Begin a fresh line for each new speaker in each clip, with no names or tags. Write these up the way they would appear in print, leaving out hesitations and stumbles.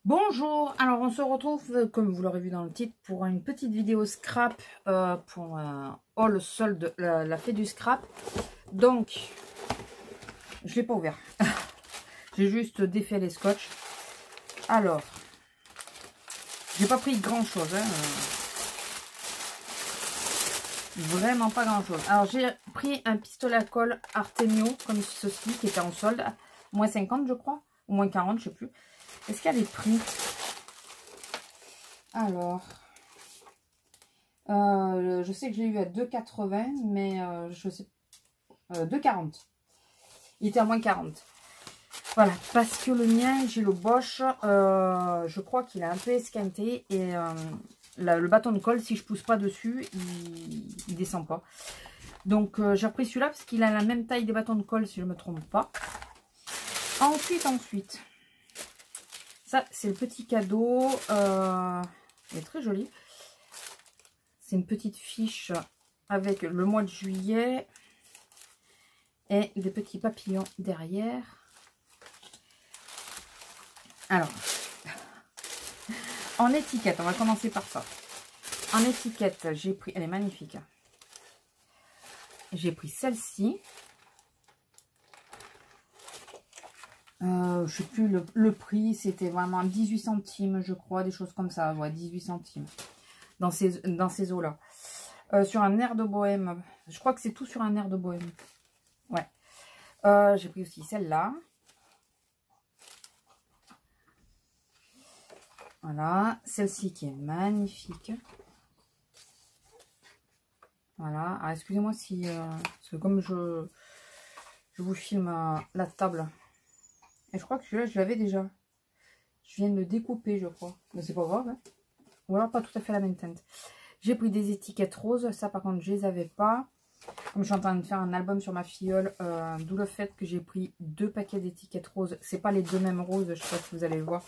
Bonjour, alors on se retrouve, comme vous l'aurez vu dans le titre, pour une petite vidéo scrap pour un haul solde, la fée du scrap. Donc, je ne l'ai pas ouvert, j'ai juste défait les scotch. Alors, j'ai pas pris grand chose, hein, vraiment pas grand chose. Alors j'ai pris un pistolet à colle Artemio, comme ceci, qui était en solde, moins 50 je crois, ou moins 40, je sais plus. Est-ce qu'il y a des prix? Alors, je sais que je l'ai eu à 2,80, mais je sais 2,40. Il était à moins 40. Voilà, parce que le mien, j'ai le Bosch, je crois qu'il est un peu esquinté et le bâton de colle, si je pousse pas dessus, il descend pas. Donc j'ai repris celui-là parce qu'il a la même taille des bâtons de colle, si je ne me trompe pas. Ensuite, ça c'est le petit cadeau. Il est très joli. C'est une petite fiche avec le mois de juillet et des petits papillons derrière. Alors, en étiquette, on va commencer par ça. En étiquette, j'ai pris, elle est magnifique. J'ai pris celle-ci. Je sais plus le prix, c'était vraiment 18 centimes, je crois, des choses comme ça. Ouais, 18 centimes. Dans ces eaux-là. Sur un air de bohème. Je crois que c'est tout sur un air de bohème. Ouais. J'ai pris aussi celle-là. Voilà. Celle-ci qui est magnifique. Voilà. Alors, excusez-moi si... parce que comme je vous filme la table. Et je crois que celui-là, je l'avais déjà. Je viens de le découper, je crois. Mais c'est pas grave. Hein. Ou alors pas tout à fait la même teinte. J'ai pris des étiquettes roses. Ça, par contre, je les avais pas. Comme je suis en train de faire un album sur ma filleule, d'où le fait que j'ai pris 2 paquets d'étiquettes roses. C'est pas les 2 mêmes roses, je sais pas si vous allez le voir.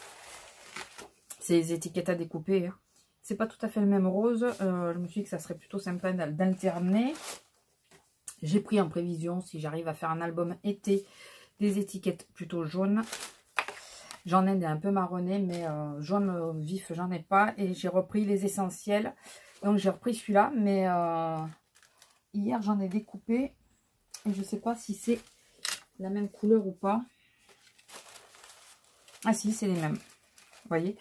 C'est les étiquettes à découper. Hein. C'est pas tout à fait le même rose. Je me suis dit que ça serait plutôt sympa d'alterner. J'ai pris en prévision, si j'arrive à faire un album été, des étiquettes plutôt jaunes. J'en ai des un peu marronnées, mais jaune vif, j'en ai pas. Et j'ai repris les essentiels. Donc j'ai repris celui-là, mais hier j'en ai découpé. Et je sais pas si c'est la même couleur ou pas. Ah si, c'est les mêmes. Vous voyez,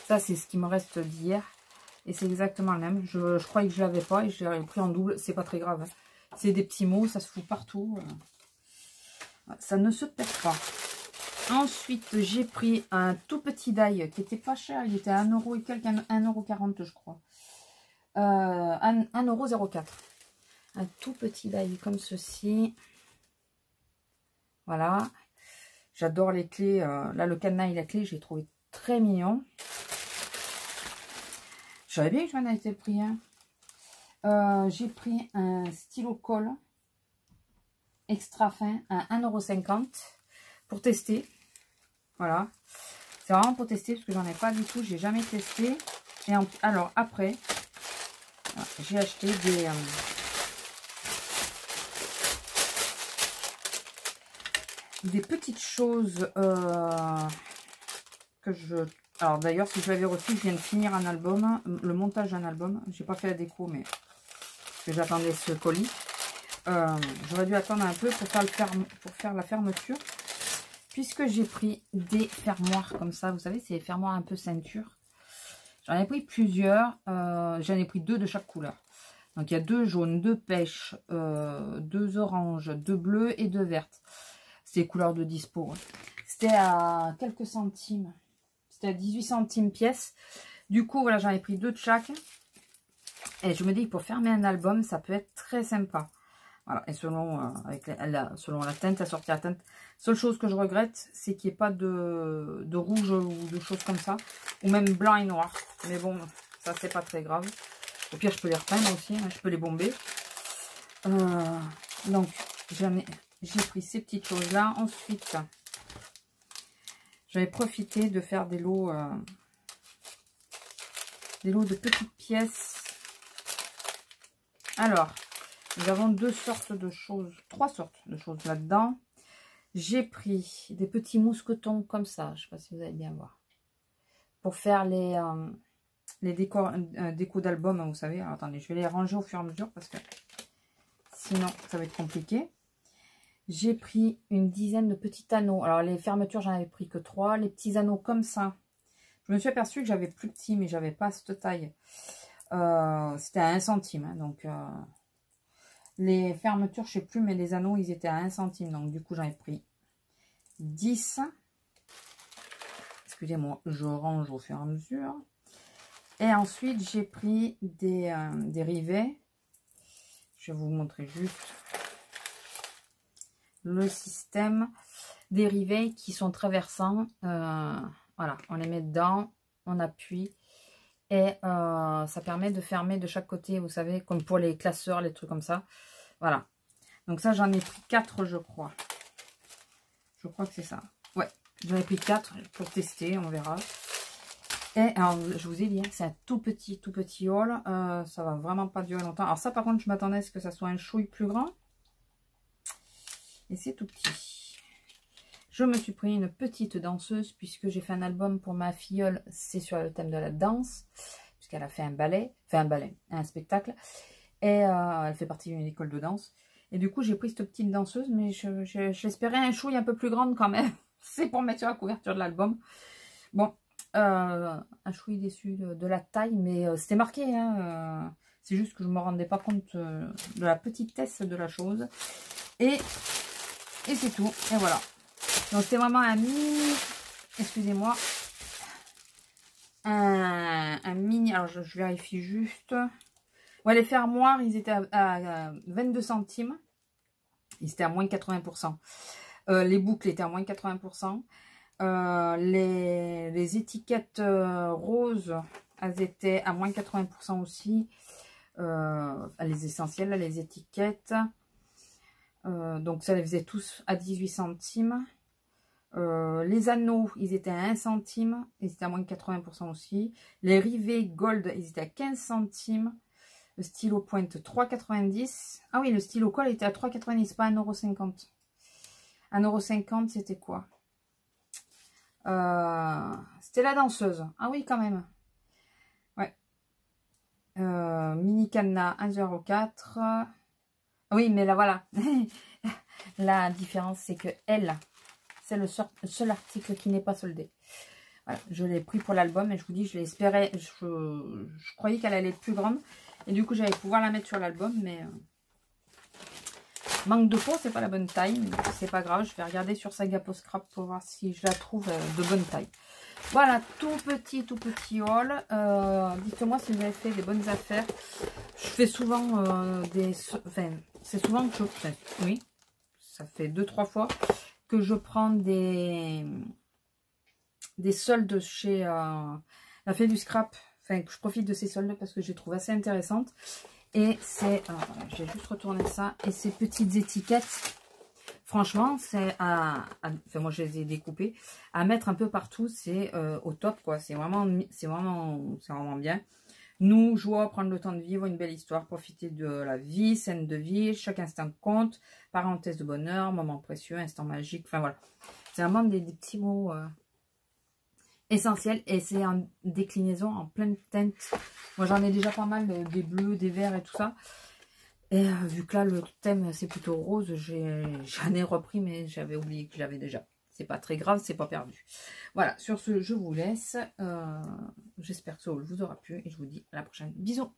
ça c'est ce qui me reste d'hier. Et c'est exactement le même. Je croyais que je l'avais pas et je l'ai pris en double. C'est pas très grave. Hein. C'est des petits mots, ça se fout partout. Ça ne se perd pas. Ensuite, j'ai pris un tout petit die qui était pas cher. Il était à 1 € et quelques, 1,40 € je crois. 1,04 €. Un tout petit die comme ceci. Voilà. J'adore les clés. Là, le cadenas et la clé, j'ai trouvé très mignon. Je savais bien que je m'en avais été le prix. Hein. J'ai pris un stylo colle extra fin à 1,50 € pour tester. Voilà. C'est vraiment pour tester parce que j'en ai pas du tout. J'ai jamais testé. Et alors après, j'ai acheté des petites choses que je... Alors d'ailleurs, si je l'avais reçu, je viens de finir un album, le montage d'un album. J'ai pas fait la déco, mais que j'attendais ce colis. J'aurais dû attendre un peu pour faire la fermeture. Puisque j'ai pris des fermoirs comme ça, vous savez, c'est des fermoirs un peu ceinture. J'en ai pris plusieurs. J'en ai pris 2 de chaque couleur. Donc il y a 2 jaunes, 2 pêches, 2 oranges, 2 bleus et 2 vertes. C'est les couleurs de dispo. Hein. C'était à quelques centimes. C'était à 18 centimes pièce. Du coup, voilà, j'en ai pris 2 de chaque. Et je me dis que pour fermer un album, ça peut être très sympa. Voilà, et selon, selon la teinte, la sortie à teinte. Seule chose que je regrette, c'est qu'il n'y ait pas de rouge ou de choses comme ça. Ou même blanc et noir. Mais bon, ça c'est pas très grave. Au pire, je peux les repeindre aussi, hein, je peux les bomber. Donc, j'ai pris ces petites choses-là. Ensuite, j'avais profité de faire des lots de petites pièces. Alors, nous avons 2 sortes de choses, 3 sortes de choses là-dedans. J'ai pris des petits mousquetons comme ça. Je ne sais pas si vous allez bien voir. pour faire les décos d'album, vous savez. Alors, attendez, je vais les ranger au fur et à mesure parce que sinon, ça va être compliqué. J'ai pris une dizaine de petits anneaux. Alors, les fermetures, j'en avais pris que 3. Les petits anneaux comme ça. Je me suis aperçue que j'avais plus petit, mais j'avais pas cette taille. C'était à 1 centime. Hein, donc, les fermetures, je sais plus, mais les anneaux, ils étaient à 1 centime. Donc, du coup, j'en ai pris 10. Excusez-moi, je range au fur et à mesure. Et ensuite, j'ai pris des rivets. Je vais vous montrer juste le système des rivets qui sont traversants. Voilà, on les met dedans, on appuie et ça permet de fermer de chaque côté, vous savez, comme pour les classeurs, les trucs comme ça. Voilà. Donc ça, j'en ai pris 4, je crois. Je crois que c'est ça. Ouais, j'en ai pris 4 pour tester, on verra. Et alors, je vous ai dit, hein, c'est un tout petit haul. Ça va vraiment pas durer longtemps. Alors ça, par contre, je m'attendais à ce que ça soit un chouille plus grand. Et c'est tout petit. Je me suis pris une petite danseuse puisque j'ai fait un album pour ma filleule. C'est sur le thème de la danse. Puisqu'elle a fait un ballet. Enfin, un spectacle. Et elle fait partie d'une école de danse. Et du coup, j'ai pris cette petite danseuse. Mais j'espérais un chouille un peu plus grande quand même. C'est pour mettre sur la couverture de l'album. Bon. Un chouï déçu de la taille, mais c'était marqué, hein, c'est juste que je ne me rendais pas compte de la petitesse de la chose, et c'est tout, et voilà. Donc c'était vraiment un mini, excusez-moi, un mini, alors je vérifie juste, ouais, les fermoirs, ils étaient à 22 centimes, ils étaient à moins 80%, les boucles étaient à moins 80%, les étiquettes roses, elles étaient à moins 80% aussi. Les essentiels, là, les étiquettes. Donc ça les faisait tous à 18 centimes. Les anneaux, ils étaient à 1 centime. Ils étaient à moins de 80% aussi. Les rivets gold, ils étaient à 15 centimes. Le stylo pointe 3,90. Ah oui, le stylo colle était à 3,90, pas 1,50 €. 1,50 €, c'était quoi? C'était la danseuse. Ah oui, quand même. Ouais. Mini cadenas 1,04 €. Oui, mais là, voilà. La différence, c'est que elle, c'est le seul article qui n'est pas soldé. Voilà, je l'ai pris pour l'album et je vous dis, je l'espérais. Je croyais qu'elle allait être plus grande. Et du coup, j'allais pouvoir la mettre sur l'album, mais... manque de peau, c'est pas la bonne taille, mais c'est pas grave. Je vais regarder sur Sagapo Scrap pour voir si je la trouve de bonne taille. Voilà, tout petit haul. Dites-moi si vous avez fait des bonnes affaires. Je fais souvent enfin, c'est souvent que enfin, oui, ça fait 2-3 fois que je prends des soldes chez la Fée du Scrap. Enfin, que je profite de ces soldes parce que je les trouve assez intéressantes. Et c'est, voilà, je vais juste retourner ça. Et ces petites étiquettes, franchement, c'est enfin moi je les ai découpées, à mettre un peu partout, c'est au top quoi. C'est vraiment bien. Nous, joie, prendre le temps de vivre une belle histoire, profiter de la vie, scène de vie, chaque instant compte, parenthèse de bonheur, moment précieux, instant magique. Enfin voilà, c'est vraiment des petits mots essentiels et c'est en déclinaison en pleine teinte. Moi j'en ai déjà pas mal, des bleus, des verts et tout ça. Et vu que là le thème c'est plutôt rose, j'en ai repris mais j'avais oublié que j'avais déjà. C'est pas très grave, c'est pas perdu. Voilà, sur ce je vous laisse. J'espère que ça vous aura plu et je vous dis à la prochaine. Bisous.